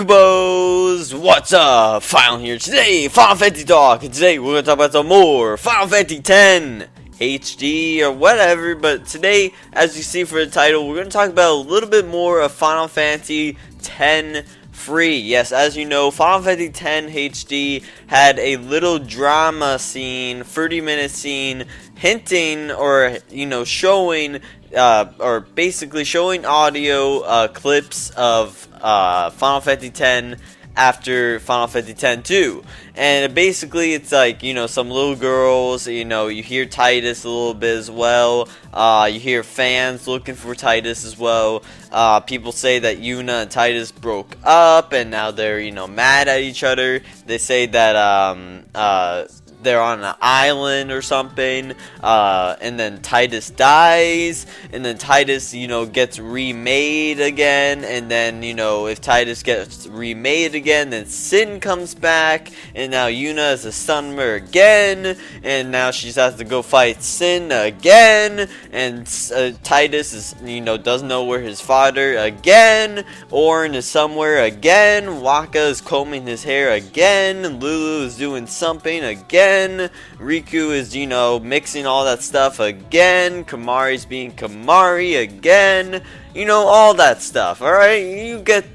YouTubers, what's up? Final here today, Final Fantasy Talk, and today we're going to talk about some more Final Fantasy X HD or whatever, but today, as you see for the title, we're going to talk about a little bit more of Final Fantasy X Free. Yes, as you know, Final Fantasy X HD had a little drama scene, 30-minute scene, hinting or, showing or basically showing audio clips of Final Fantasy X after Final Fantasy X-2. And basically it's like, some little girls, you hear Tidus a little bit as well. You hear fans looking for Tidus as well. People say that Yuna and Tidus broke up and now they're, mad at each other. They say that they're on an island or something, and then Tidus dies, and then Tidus, gets remade again, and then, if Tidus gets remade again, then Sin comes back, and now Yuna is a summoner again, and now she has to go fight Sin again, and Tidus is, doesn't know where his father again, Auron is somewhere again, Waka is combing his hair again, Lulu is doing something again, Riku is, mixing all that stuff again, Kamari's being Kamari again, all that stuff, alright? You get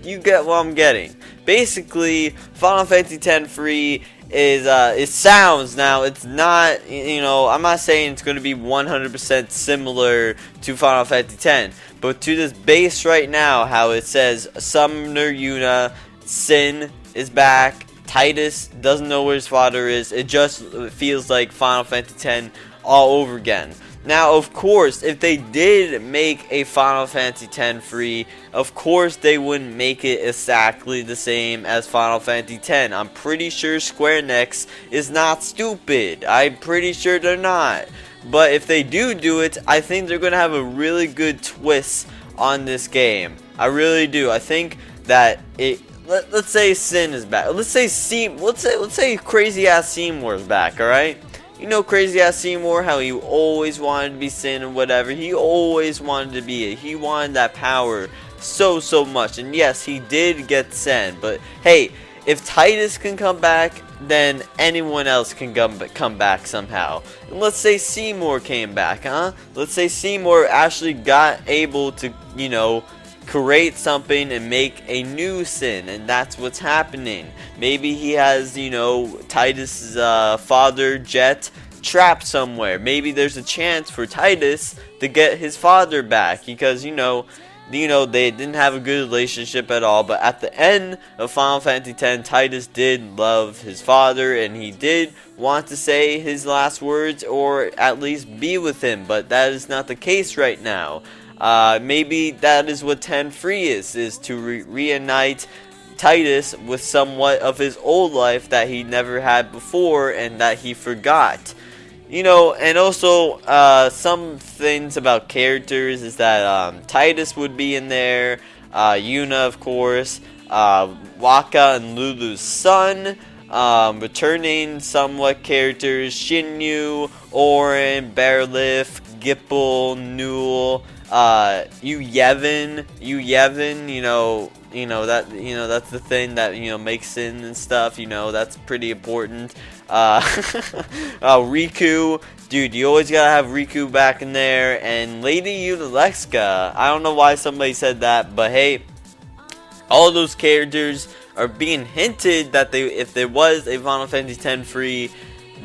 what I'm getting. Basically, Final Fantasy X Free is, it sounds, now, it's not, I'm not saying it's going to be 100% similar to Final Fantasy X, but to this base right now, how it says, Summoner Yuna, Sin is back, Tidus doesn't know where his father is. It just feels like Final Fantasy X all over again. Now, of course, if they did make a Final Fantasy X free, of course they wouldn't make it exactly the same as Final Fantasy X. I'm pretty sure Square Enix is not stupid. I'm pretty sure they're not. But if they do it, I think they're going to have a really good twist on this game. I really do. I think that let's say Sin is back. Let's say crazy ass Seymour is back, alright? Crazy ass Seymour, how he always wanted to be Sin and whatever. He always wanted to be it. He wanted that power so much. And yes, he did get Sin. But hey, if Tidus can come back, then anyone else can come back somehow. And let's say Seymour came back, huh? Let's say Seymour actually got able to, create something and make a new Sin, and that's what's happening. Maybe he has, Tidus' father, Jet, trapped somewhere. Maybe there's a chance for Tidus to get his father back, because, they didn't have a good relationship at all, but at the end of Final Fantasy X, Tidus did love his father, and he did want to say his last words, or at least be with him, but that is not the case right now. Maybe that is what X Free is to reunite Tidus with somewhat of his old life that he never had before and that he forgot. And also, some things about characters is that Tidus would be in there, Yuna, of course, Waka and Lulu's son, returning somewhat characters, Shinyu, Auron, Bearlift, Gipple, Newell, Yevon, that's the thing that, makes Sin and stuff, that's pretty important. Riku, dude, you always gotta have Riku back in there, and Lady Yunalexka, I don't know why somebody said that, but hey, all of those characters are being hinted that if there was a Final Fantasy X free,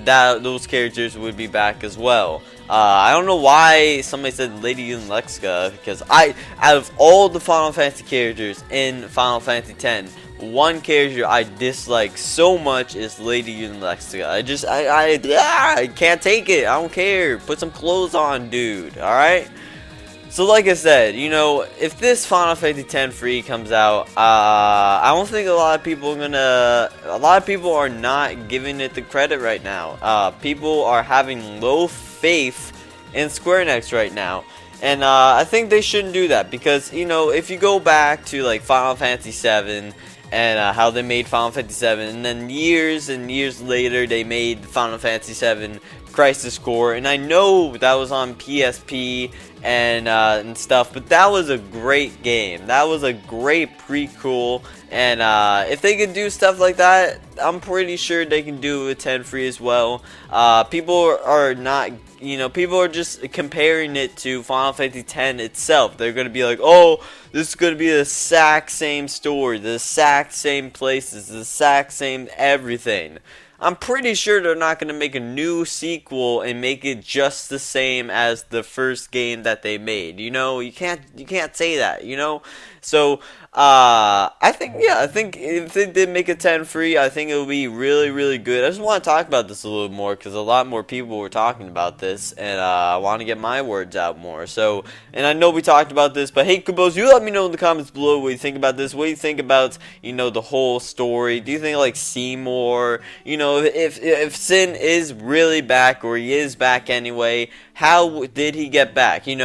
that those characters would be back as well. I don't know why somebody said Lady Yunalexka, because out of all the Final Fantasy characters in Final Fantasy X, one character I dislike so much is Lady Yunalexka. I can't take it. I don't care. Put some clothes on, dude. Alright? So like I said, if this Final Fantasy X free comes out, I don't think a lot of people are not giving it the credit right now. People are having low faith in Square Enix right now. And I think they shouldn't do that, because, if you go back to like Final Fantasy VII and how they made Final Fantasy VII, and then years and years later they made Final Fantasy VII Crisis Core, and I know that was on PSP and stuff, but that was a great game. That was a great prequel, and if they could do stuff like that, I'm pretty sure they can do it with 10 free as well. People are not, people are just comparing it to Final Fantasy X itself. They're gonna be like, oh, this is gonna be the exact same story, the exact same places, the exact same everything. I'm pretty sure they're not going to make a new sequel and make it just the same as the first game that they made. You can't say that, So, I think if they did make a 10 free, I think it would be really, really good. I just want to talk about this a little more because a lot more people were talking about this, and I want to get my words out more. So, and I know we talked about this, but hey, Kubos, you let me know in the comments below what you think about this. What do you think about, the whole story? Do you think like Seymour, if Sin is really back, or he is back anyway, how did he get back? If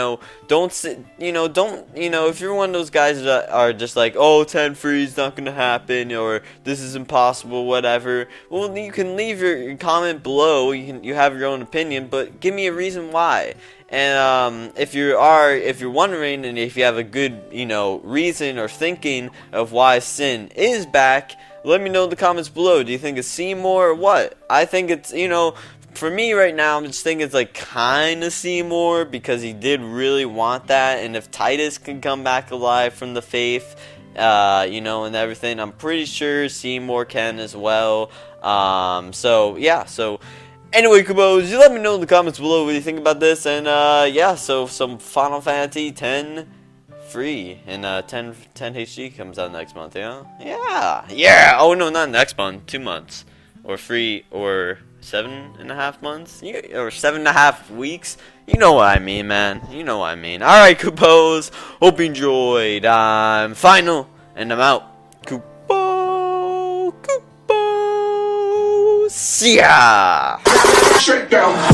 you're one of those guys that are just like, oh, 10 free is not gonna happen, or this is impossible, whatever, well, you can leave your comment below. You have your own opinion, but give me a reason why. And if you're wondering, and if you have a good reason or thinking of why Sin is back, let me know in the comments below. Do you think it's Seymour or what? I think it's, for me right now, I'm just thinking it's like kind of Seymour, because he did really want that. And if Tidus can come back alive from the faith, and everything, I'm pretty sure Seymour can as well. So yeah, so anyway, Kubos, you let me know in the comments below what you think about this. And yeah, so some Final Fantasy X free, and 10 HD comes out next month. Yeah. Oh no, not next month, 2 months, or free, or 7.5 months, or 7.5 weeks. You know what I mean, man. You know what I mean. Alright, Kubos, hope you enjoyed. I'm Final, and I'm out. Kubo, see ya. Straight down.